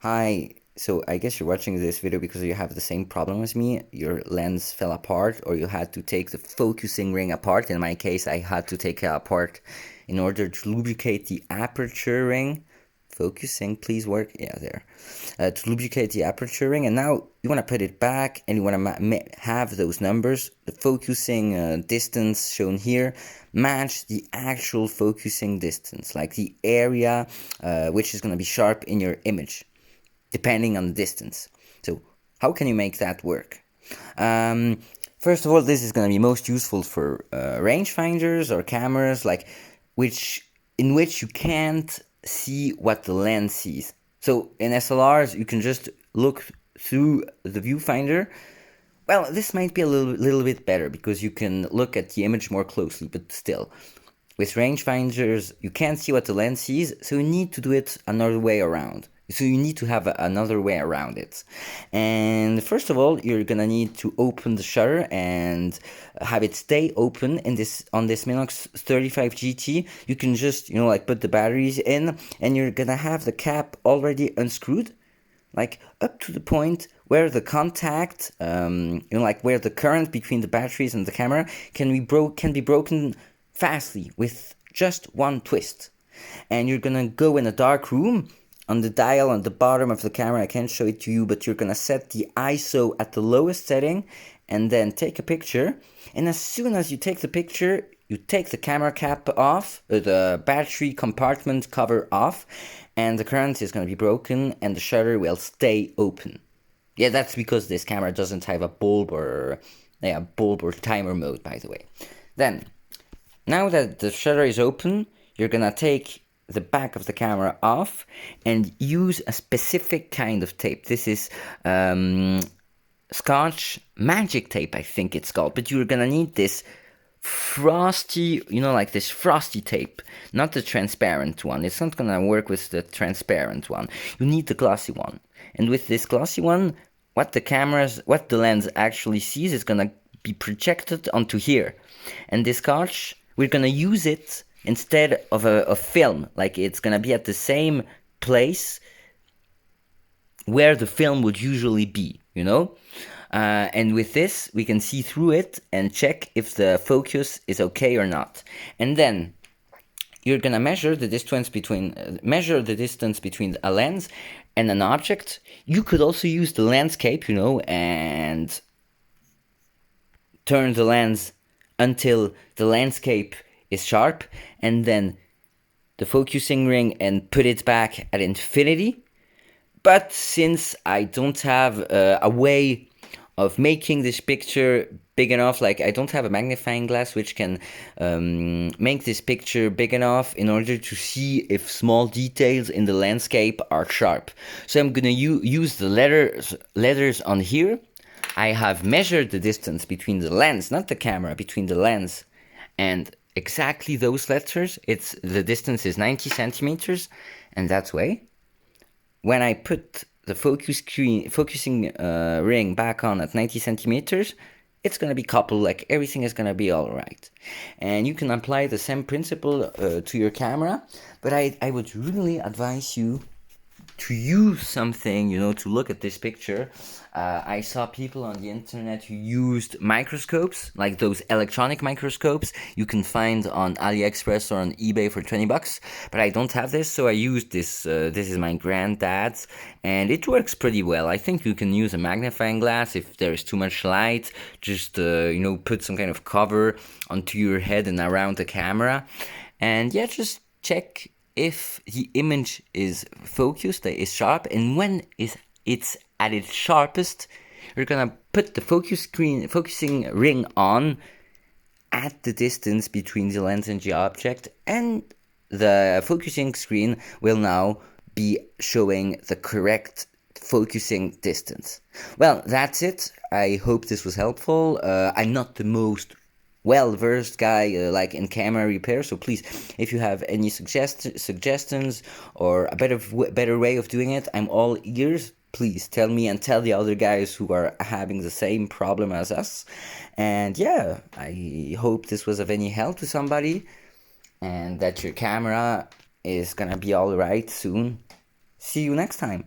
Hi, so I guess you're watching this video because you have the same problem as me. Your lens fell apart or you had to take the focusing ring apart. In my case, I had to take it apart in order to lubricate the aperture ring. Focusing, please work. Yeah, there. To lubricate the aperture ring. And now you want to put it back and you want to have those numbers, the focusing distance shown here, match the actual focusing distance, like the area which is going to be sharp in your image depending on the distance. So how can you make that work? First of all, this is going to be most useful for rangefinders or cameras, like in which you can't see what the lens sees. So in SLRs, you can just look through the viewfinder. Well, this might be a little bit better because you can look at the image more closely, but still. With rangefinders, you can't see what the lens sees, so you need to do it another way around. So you need to have another way around it. And first of all, you're gonna need to open the shutter and have it stay open on this Minox 35 GT. You can just, like put the batteries in and you're gonna have the cap already unscrewed, like up to the point where the contact, like where the current between the batteries and the camera can be broken fastly with just one twist. And you're gonna go in a dark room. On the dial on the bottom of the camera, I can't show it to you, but you're gonna set the ISO at the lowest setting and then take a picture. And as soon as you take the picture, you take the camera cap off, the battery compartment cover off, and the current is gonna be broken and the shutter will stay open. Yeah, that's because this camera doesn't have a bulb or timer mode, by the way. Then, now that the shutter is open, you're gonna take the back of the camera off and use a specific kind of tape. This is Scotch magic tape, I think it's called, but you're gonna need this frosty, like this frosty tape, not the transparent one. It's not gonna work with the transparent one. You need the glossy one. And with this glossy one, what the lens actually sees is gonna be projected onto here. And this Scotch, we're gonna use it instead of a film. Like it's gonna be at the same place where the film would usually be, and with this we can see through it and check if the focus is okay or not. And then you're gonna measure the distance between a lens and an object. You could also use the landscape, and turn the lens until the landscape is sharp, and then the focusing ring and put it back at infinity. But since I don't have a way of making this picture big enough, like I don't have a magnifying glass which can make this picture big enough in order to see if small details in the landscape are sharp. So I'm gonna use the letters on here. I have measured the distance between the lens, not the camera, between the lens and exactly those letters. The distance is 90 centimeters, and that way, when I put the focusing ring back on at 90 centimeters, it's gonna be coupled, like everything is gonna be all right. And you can apply the same principle to your camera, but I would really advise you to use something, to look at this picture. I saw people on the internet who used microscopes, like those electronic microscopes you can find on AliExpress or on eBay for 20 bucks. But I don't have this, so I used this. This is my granddad's, and it works pretty well. I think you can use a magnifying glass if there is too much light. Just, put some kind of cover onto your head and around the camera. And yeah, just check if the image is focused, is sharp, and when it's at its sharpest, you're gonna put the focusing ring on at the distance between the lens and the object, and the focusing screen will now be showing the correct focusing distance. Well, that's it. I hope this was helpful. I'm not the most well-versed guy like in camera repair, so please, if you have any suggestions or a better way of doing it, I'm all ears. Please tell me and tell the other guys who are having the same problem as us. And yeah, I hope this was of any help to somebody and that your camera is gonna be all right soon. See you next time.